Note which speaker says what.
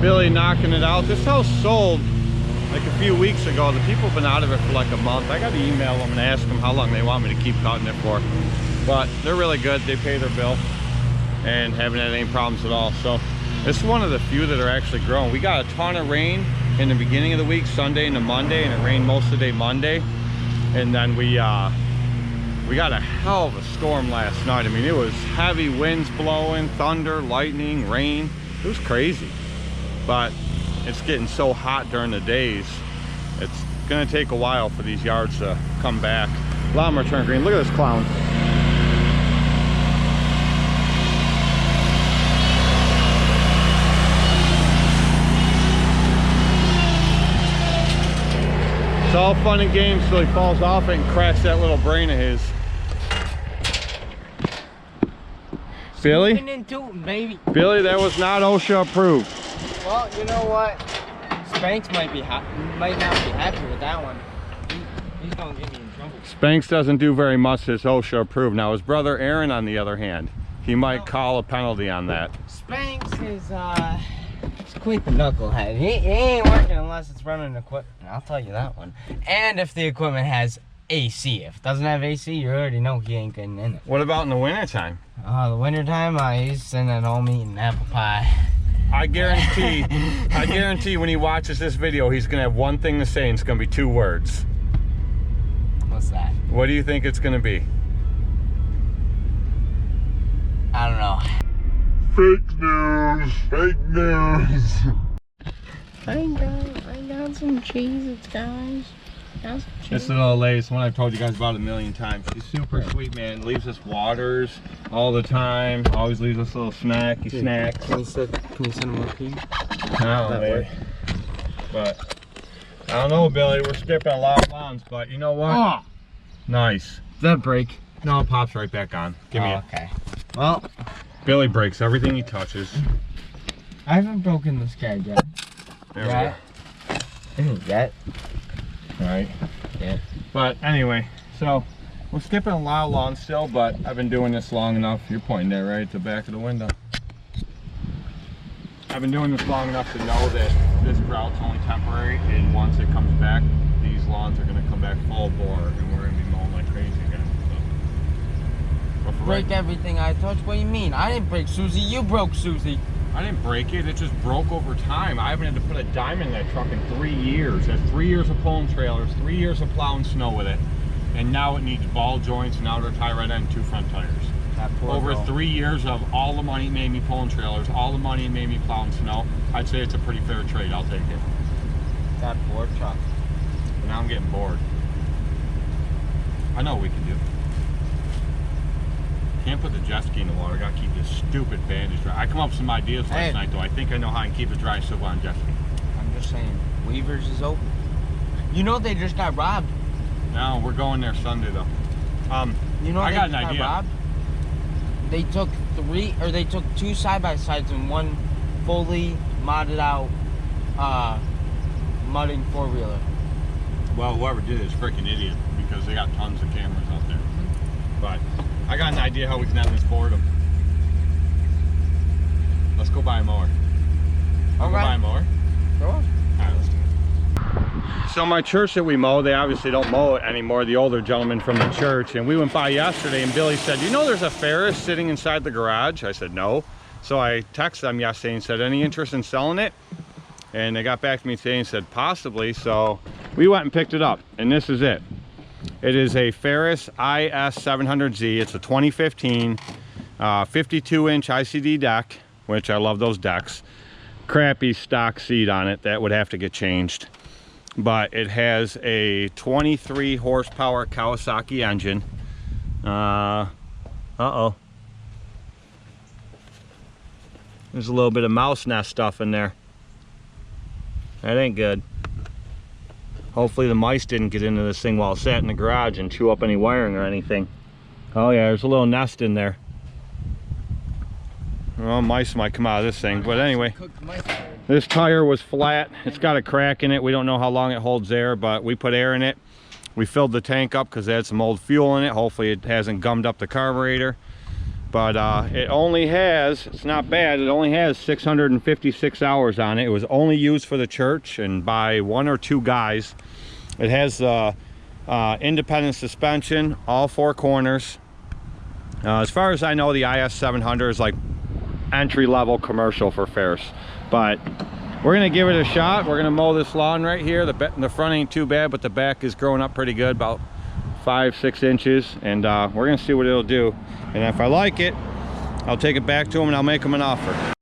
Speaker 1: Billy knocking it out. This house sold like a few weeks ago. The people have been out of it for like a month. I got to email them and ask them how long they want me to keep cutting it for. But they're really good. They pay their bill and haven't had any problems at all. So this is one of the few that are actually growing. We got a ton of rain in the beginning of the week, Sunday into Monday, and it rained most of the day Monday. And then we got a hell of a storm last night. I mean, it was heavy winds blowing, thunder, lightning, rain. It was crazy. But it's getting so hot during the days, it's gonna take a while for these yards to come back. Lawn Mower turned green. Look at this clown. It's all fun and games till he falls off it and cracks that little brain of his. Billy? Billy, that was not OSHA approved.
Speaker 2: Well, you know what? Spanx might not be happy with that one. He's gonna get me in trouble.
Speaker 1: Spanx doesn't do very much that's OSHA approved. Now his brother Aaron, on the other hand, he might call a penalty on that.
Speaker 2: Spanx is he's quite the knucklehead. He ain't working unless it's running equipment. I'll tell you that one. And if the equipment has AC. If it doesn't have AC, you already know he ain't getting in it.
Speaker 1: What about in the winter time?
Speaker 2: The winter time, he's sitting at home eating apple pie.
Speaker 1: I guarantee when he watches this video, he's gonna have one thing to say, and it's gonna be 2 words.
Speaker 2: What's that?
Speaker 1: What do you think it's gonna be?
Speaker 2: I don't know.
Speaker 1: Fake news, fake news.
Speaker 2: I got some cheese, guys.
Speaker 1: This little lace, one I've told you guys about a million times. She's super sweet, man. Leaves us waters all the time. Always leaves us little snacky snacks.
Speaker 2: Can you send him a pee?
Speaker 1: I don't know, maybe. But I don't know, Billy. We're skipping a lot of lawns, but you know what?
Speaker 2: Oh.
Speaker 1: Nice.
Speaker 2: Does that break?
Speaker 1: No, it pops right back on. Give me it.
Speaker 2: Okay. Well,
Speaker 1: Billy breaks everything he touches.
Speaker 2: I haven't broken this guy yet.
Speaker 1: There we go.
Speaker 2: Yet?
Speaker 1: Right.
Speaker 2: Yeah.
Speaker 1: But anyway, so we're skipping a lot of lawns still, but I've been doing this long enough. You're pointing there, right? At the back of the window. I've been doing this long enough to know that this drought's only temporary, and once it comes back, these lawns are going to come back full bore, and we're going to be mowing like crazy again. So,
Speaker 2: break everything I touch? What do you mean? I didn't break Susie. You broke Susie.
Speaker 1: I didn't break it. It just broke over time. I haven't had to put a dime in that truck in 3 years. That's 3 years of pulling trailers, 3 years of plowing snow with it, and now it needs ball joints, and outer tie right end, 2 front tires. Over 3 years of all the money it made me pulling trailers, all the money it made me plowing snow, I'd say it's a pretty fair trade. I'll take it.
Speaker 2: That poor truck.
Speaker 1: But now I'm getting bored. I know what we can do. Can't put the jet ski in the water. Gotta keep this stupid bandage dry. I come up with some ideas last night, though. I think I know how I can keep it dry and still go on jet ski.
Speaker 2: I'm just saying, Weaver's is open. You know they just got robbed.
Speaker 1: No, we're going there Sunday though.
Speaker 2: You know
Speaker 1: I
Speaker 2: they
Speaker 1: got
Speaker 2: just
Speaker 1: an idea.
Speaker 2: Got robbed? They took 2 side-by-sides and 1 fully modded out mudding 4-wheeler.
Speaker 1: Well, whoever did it is a freaking idiot, because they got tons of cameras out there. But I got an idea how we can end this boredom. Let's go buy a mower. Go buy a mower?
Speaker 2: Sure.
Speaker 1: Alright, let's do it. So my church that we mow, they obviously don't mow it anymore, the older gentleman from the church, and we went by yesterday and Billy said, you know there's a Ferris sitting inside the garage? I said, no. So I texted them yesterday and said, any interest in selling it? And they got back to me today and said, possibly. So we went and picked it up, and this is it. It is a Ferris IS700Z. It's a 2015 52-inch ICD deck, which I love those decks. Crappy stock seat on it that would have to get changed. But it has a 23 horsepower Kawasaki engine. Uh-oh. There's a little bit of mouse nest stuff in there. That ain't good. Hopefully the mice didn't get into this thing while it sat in the garage and chew up any wiring or anything. Oh yeah, there's a little nest in there. Well, mice might come out of this thing, but anyway. This tire was flat. It's got a crack in it. We don't know how long it holds air, but we put air in it. We filled the tank up because it had some old fuel in it. Hopefully it hasn't gummed up the carburetor. but it only has, it's not bad, it only has 656 hours on it. It was only used for the church and by 1 or 2 guys. It has independent suspension, all 4 corners. As far as I know, the IS 700 is like entry-level commercial for fairs, but we're gonna give it a shot. We're gonna mow this lawn right here. The front ain't too bad, but the back is growing up pretty good, about 5-6 inches, and we're gonna see what it'll do. And if I like it, I'll take it back to them and I'll make them an offer.